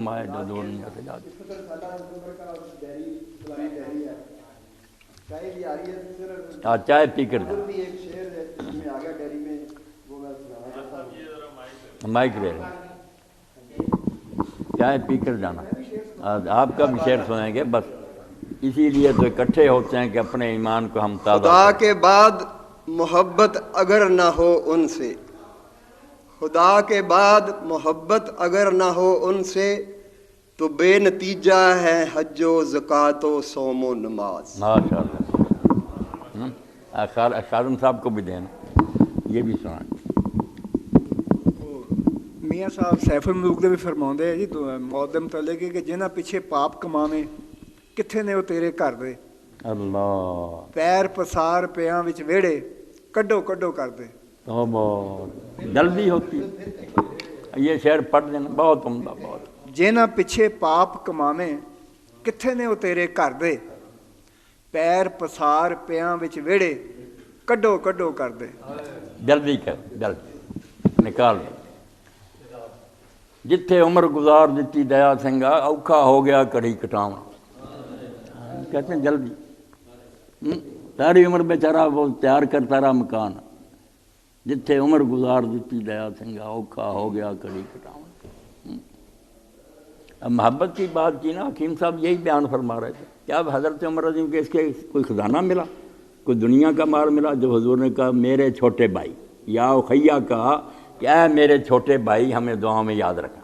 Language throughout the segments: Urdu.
مائے حضور نے سجاد چائے پی کر مائک لے چائے پی کر جانا. آپ کا بھی شعر سنیں گے بس اسی لیے تو اکٹھے ہوتے ہیں کہ اپنے ایمان کو ہم تازہ خدا کے بعد محبت اگر نہ ہو ان سے، خدا کے بعد محبت اگر نہ ہو ان سے تو بے نتیجہ ہے حج و زکوٰۃ و صوم و نماز. ماشاء اللہ. خادم صاحب کو بھی دینا یہ بھی سنائیں. میاں صاحب سیف الملوک دے بھی فرماؤندے ہیں جی موت دے متعلق کہ جنہاں پیچھے پاپ کماویں کتھے نے وہ تیرے گھر دے. اللہ پیر پسار پیاں وچ ویڑے کڈو کڈو کر دے. بہت جلدی ہوتی یہ شعر پڑھ دینا بہت عمدہ بہت. جنہاں پیچھے پاپ کماویں کتھے نے وہ تیرے گھر دے، پیر پسار پیاں وچ ویڑے کڈو کڈو کر دے. جلدی کر جلدی نکال دے. جتھے عمر گزار دیتی دیا سنگا اوکھا ہو گیا کڑی کٹاواں. کہتے ہیں جلدی ساری عمر بیچارہ وہ تیار کرتا رہا مکان. جتھے عمر گزار دیتی دیا سنگا اوکھا ہو گیا کڑی کٹاواں. اب محبت کی بات کی نا حکیم صاحب یہی بیان فرما رہے تھے کہ اب حضرت عمر عظیم کے اس کے کوئی خزانہ ملا، کوئی دنیا کا مال ملا. جب حضور نے کہا میرے چھوٹے بھائی یا اخیہ کہا کہ اے میرے چھوٹے بھائی ہمیں دعاؤں میں یاد رکھا.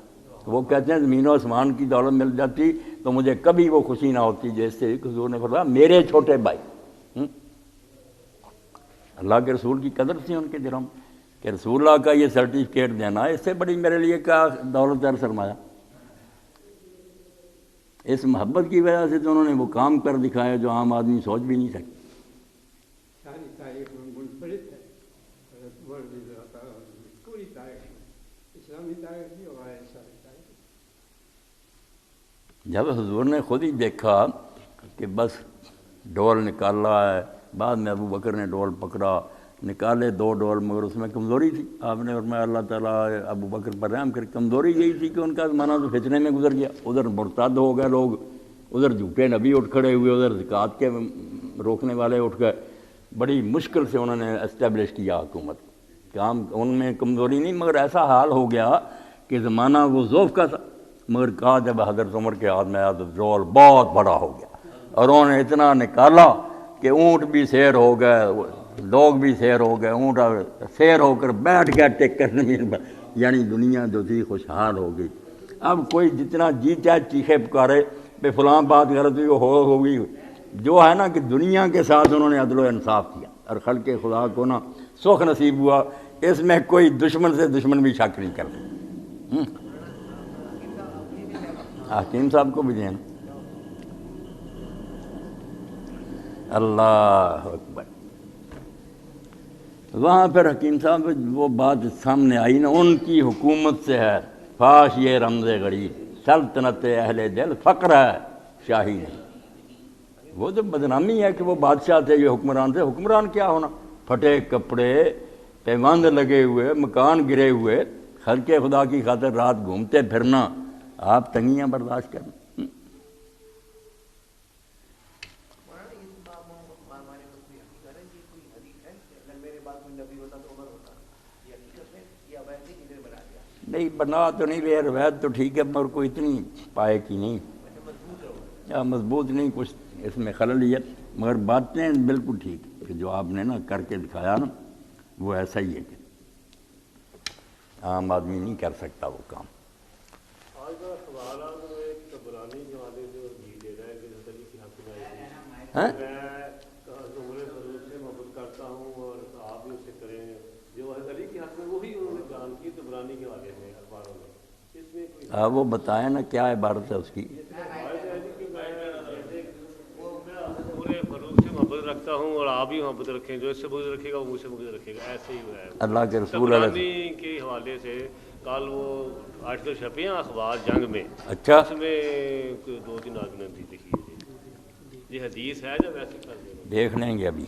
وہ کہتے ہیں زمین و آسمان کی دولت مل جاتی تو مجھے کبھی وہ خوشی نہ ہوتی جیسے حضور نے فرمایا میرے چھوٹے بھائی. اللہ کے رسول کی قدر تھی ان کے دلوں میں کہ رسول اللہ کا یہ سرٹیفکیٹ دینا اس سے بڑی میرے لیے کیا دولت اور سرمایہ. اس محبت کی وجہ سے تو انہوں نے وہ کام کر دکھایا جو عام آدمی سوچ بھی نہیں سکتا. ساری تاریخ میں منفرد ہے پوری تاریخ اسلامی تاریخ بھی اور ساری تاریخ. جب حضور نے خود ہی دیکھا کہ بس ڈول نکال رہا ہے، بعد میں ابو بکر نے ڈول پکڑا نکالے 2 ڈول مگر اس میں کمزوری تھی. آپ نے فرمایا اللہ تعالیٰ ابو بکر پر رحم کر. کمزوری یہی تھی کہ ان کا زمانہ تو فتنے میں گزر گیا. ادھر مرتد ہو گئے لوگ، ادھر جھوٹے نبی اٹھ کھڑے ہوئے، ادھر زکوٰۃ کے روکنے والے اٹھ گئے. بڑی مشکل سے انہوں نے اسٹیبلش کیا حکومت. کام ان میں کمزوری نہیں مگر ایسا حال ہو گیا کہ زمانہ وہ ذوف کا تھا. مگر کہا جب حضرت عمر کے ہاتھ میں آیا تو ڈول بہت بڑا ہو گیا اور انہوں نے اتنا نکالا کہ اونٹ بھی سیر ہو گئے، لوگ بھی سیر ہو گئے، اونٹ سیر ہو کر بیٹھ گیا ٹیک کر زمین پر. یعنی دنیا جو تھی خوشحال ہو گئی. اب کوئی جتنا جی چاہے چیخے پکارے بے فلاں بات غلط ہوئی ہو گئی. جو ہے نا کہ دنیا کے ساتھ انہوں نے عدل و انصاف کیا اور خلق خدا کو نا سوکھ نصیب ہوا. اس میں کوئی دشمن سے دشمن بھی شک نہیں کرتا. حکیم صاحب کو بھی دینا. اللہ اکبر. وہاں پھر حکیم صاحب وہ بات سامنے آئی نا ان کی حکومت سے ہے فاش یہ رمز غریب سلطنت اہل دل فقر ہے شاہی نہیں. وہ تو بدنامی ہے کہ وہ بادشاہ تھے یہ حکمران تھے. حکمران کیا ہونا، پھٹے کپڑے پیوند لگے ہوئے مکان گرے ہوئے خلق خدا کی خاطر رات گھومتے پھرنا. آپ تنگیاں برداشت کرنا. نہیں بنا تو نہیں لے روایت تو ٹھیک ہے مگر کوئی اتنی پائے کی نہیں یا مضبوط نہیں، کچھ اس میں خلل ہی ہے. مگر باتیں بالکل ٹھیک کہ جو آپ نے نا کر کے دکھایا نا وہ ایسا ہی ہے کہ عام آدمی نہیں کر سکتا وہ کام. آج کا سوال ہے ایک تبرانی کے والے جو جی دے رہا ہے کہ حضرت علی کی حق میں میں عمر فاروق سے محبت کرتا ہوں اور آپ بھی اسے کریں. جو حضرت علی کی حق میں وہی انہوں نے بیان کی تبرانی کے والے میں اخباروں میں. اس میں کوئی وہ بتائیں نا کیا عبارت ہے اس کی. عمر فاروق سے محبت رکھتا ہوں اور آپ بھی محبت رکھیں. جو اس سے بغض رکھے گا وہ مجھ سے بغض رکھے گا. ایسے ہی ہوا ہے اللہ کے رسول تبرانی کے حوالے سے. کل وہ آرٹیکل چھپے ہیں اخبار جنگ میں. اچھا اس میں 2-3 آدمی نے لکھی ہے. یہ حدیث ہے جب ایسے کر دیں دیکھ لیں گے ابھی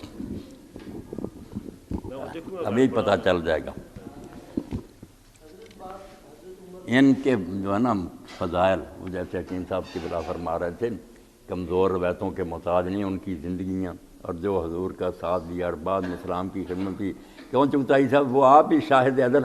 پتہ چل جائے گا. ان کے جو ہے نا فضائل، وہ جیسے حکیم صاحب کی بلا فرما رہے تھے، کمزور روایتوں کے محتاج نہیں ان کی زندگیاں، اور جو حضور کا ساتھ دیا اور بعد میں اسلام کی خدمت کی، کیوں چغتائی صاحب وہ آپ ہی شاہد عدل